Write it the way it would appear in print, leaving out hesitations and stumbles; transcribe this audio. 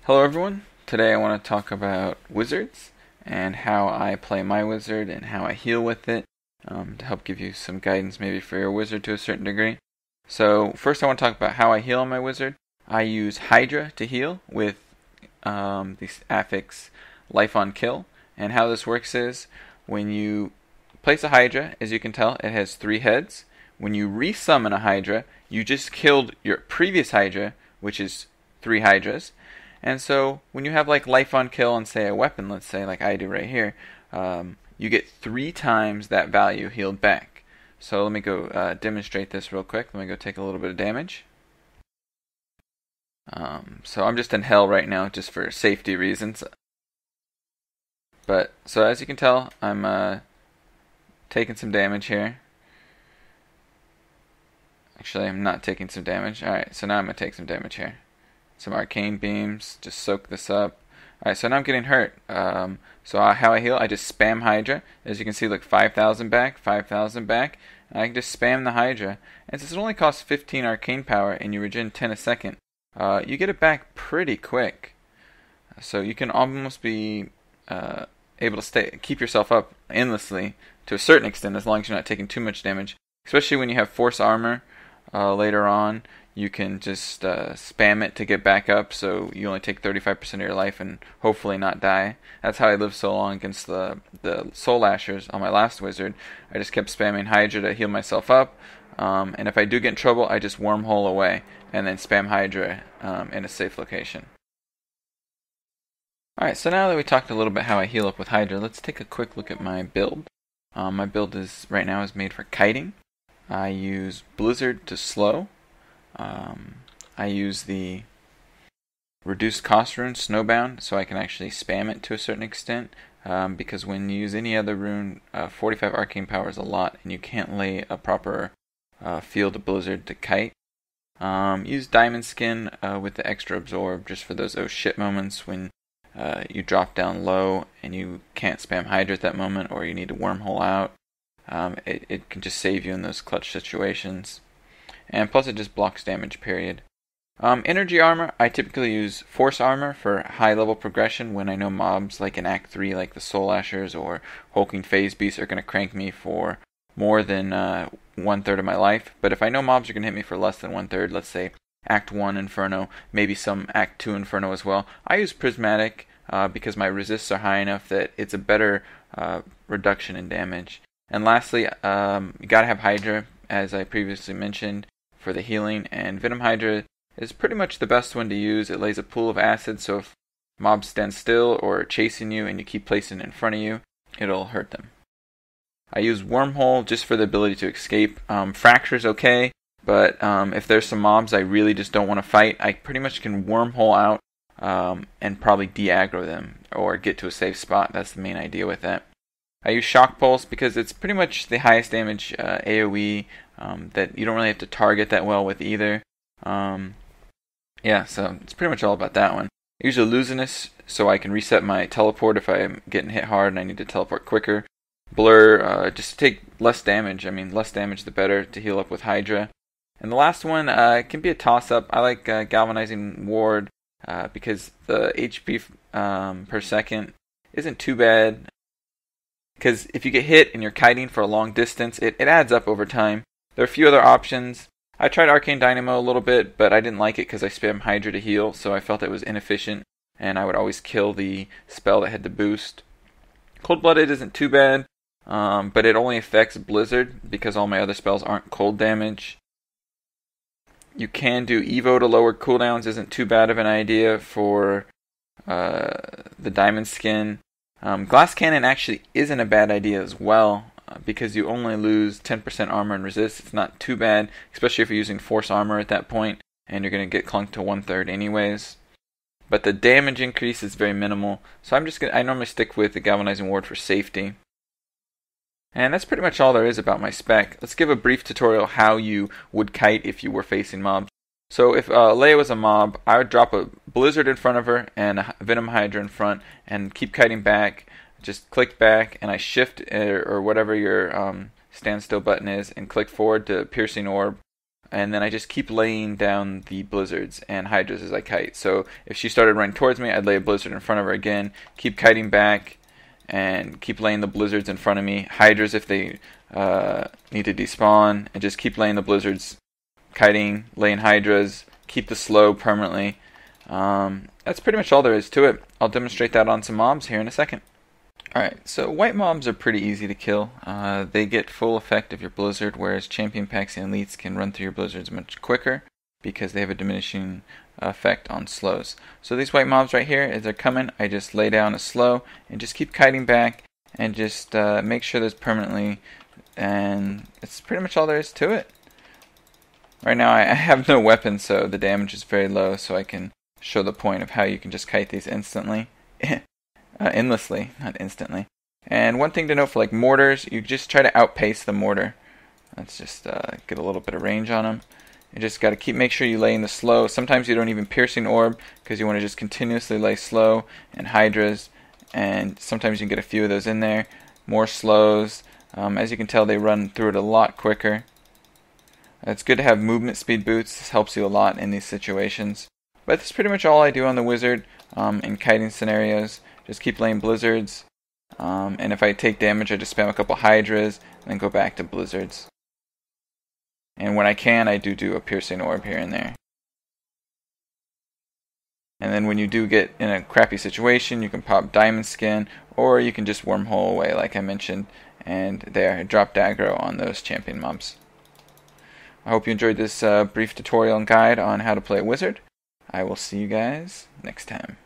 Hello everyone, today I want to talk about wizards and how I play my wizard and how I heal with it to help give you some guidance maybe for your wizard to a certain degree. So first I want to talk about how I heal on my wizard. I use Hydra to heal with the affix Life on Kill, and how this works is when you place a Hydra, as you can tell, it has 3 heads. When you resummon a Hydra, you just killed your previous Hydra, which is 3 Hydras. And so when you have like Life on Kill and say a weapon, let's say like I do right here, you get 3 times that value healed back. So let me go demonstrate this real quick. Let me go take a little bit of damage. So I'm just in hell right now just for safety reasons. But so as you can tell, I'm taking some damage here. Actually, I'm not taking some damage. Alright, so now I'm going to take some damage here. Some arcane beams, just soak this up. Alright, so now I'm getting hurt. So how I heal, I just spam Hydra. As you can see, look, 5,000 back, 5,000 back. And I can just spam the Hydra. And since it only costs 15 arcane power and you regen 10 a second, you get it back pretty quick. So you can almost be able to keep yourself up endlessly to a certain extent as long as you're not taking too much damage. Especially when you have force armor later on. You can just spam it to get back up, so you only take 35% of your life and hopefully not die. That's how I lived so long against the Soul Lashers on my last wizard. I just kept spamming Hydra to heal myself up, and if I do get in trouble, I just wormhole away and then spam Hydra in a safe location. Alright, so now that we talked a little bit how I heal up with Hydra, let's take a quick look at my build. My build right now is made for kiting. I use Blizzard to slow. I use the reduced cost rune, Snowbound, so I can actually spam it to a certain extent, because when you use any other rune, 45 arcane power is a lot, and you can't lay a proper field of Blizzard to kite. Use Diamond Skin with the extra absorb, just for those oh shit moments when you drop down low and you can't spam Hydra at that moment, or you need to wormhole out. It can just save you in those clutch situations. And plus it just blocks damage, period. Energy armor, I typically use force armor for high level progression when I know mobs like in Act 3 like the Soul Lashers or Hulking Phase Beasts are going to crank me for more than 1/3 of my life. But if I know mobs are going to hit me for less than 1/3, let's say Act 1 Inferno, maybe some Act 2 Inferno as well, I use Prismatic because my resists are high enough that it's a better reduction in damage. And lastly, you gotta have Hydra, as I previously mentioned, for the healing, and Venom Hydra is pretty much the best one to use. It lays a pool of acid, so if mobs stand still or are chasing you and you keep placing it in front of you, it'll hurt them. I use Wormhole just for the ability to escape. Fracture's okay, but if there's some mobs I really just don't want to fight, I pretty much can Wormhole out and probably de-aggro them or get to a safe spot. That's the main idea with that. I use Shock Pulse because it's pretty much the highest damage AoE that you don't really have to target that well with either. Yeah, so it's pretty much all about that one. I use Illusionist so I can reset my teleport if I'm getting hit hard and I need to teleport quicker. Blur, just to take less damage. I mean, less damage the better to heal up with Hydra. And the last one can be a toss-up. I like Galvanizing Ward because the HP per second isn't too bad. Because if you get hit and you're kiting for a long distance, it adds up over time. There are a few other options. I tried Arcane Dynamo a little bit, but I didn't like it because I spammed Hydra to heal, so I felt it was inefficient, and I would always kill the spell that had the boost. Cold-Blooded isn't too bad, but it only affects Blizzard because all my other spells aren't cold damage. You can do Evo to lower cooldowns, isn't too bad of an idea for the Diamond Skin. Glass Cannon actually isn't a bad idea as well, because you only lose 10% armor and resist. It's not too bad, especially if you're using force armor at that point, and you're going to get clunked to 1/3 anyways. But the damage increase is very minimal, so I normally stick with the Galvanizing Ward for safety. And that's pretty much all there is about my spec. Let's give a brief tutorial how you would kite if you were facing mobs. So if Leia was a mob, I would drop a Blizzard in front of her and a Venom Hydra in front and keep kiting back. Just click back and I shift or whatever your standstill button is and click forward to Piercing Orb. and then I just keep laying down the blizzards and hydras as I kite. So if she started running towards me, I'd lay a blizzard in front of her again, keep kiting back, and keep laying the blizzards in front of me. Hydras if they need to despawn, and just keep laying the blizzards, kiting, laying hydras, keep the slow permanently. That's pretty much all there is to it. I'll demonstrate that on some mobs here in a second. Alright, so white mobs are pretty easy to kill. They get full effect of your blizzard, whereas champion packs and elites can run through your blizzards much quicker because they have a diminishing effect on slows. So these white mobs right here, as they're coming, I just lay down a slow and just keep kiting back and just make sure there's permanently, and it's pretty much all there is to it. Right now I have no weapon, so the damage is very low, so I can show the point of how you can just kite these instantly. Endlessly, not instantly. And one thing to note for like mortars, you just try to outpace the mortar. Let's just get a little bit of range on them. You just got to make sure you lay in the slow. Sometimes you don't even piercing orb because you want to just continuously lay slow and hydras, and sometimes you can get a few of those in there. More slows. As you can tell, they run through it a lot quicker. It's good to have movement speed boots. This helps you a lot in these situations. But that's pretty much all I do on the wizard in kiting scenarios. Just keep laying blizzards, and if I take damage, I just spam a couple hydras, and then go back to blizzards. And when I can, I do a piercing orb here and there. And then when you do get in a crappy situation, you can pop diamond skin, or you can just wormhole away like I mentioned, and there, drop Daggro on those champion mobs. I hope you enjoyed this brief tutorial and guide on how to play a wizard. I will see you guys next time.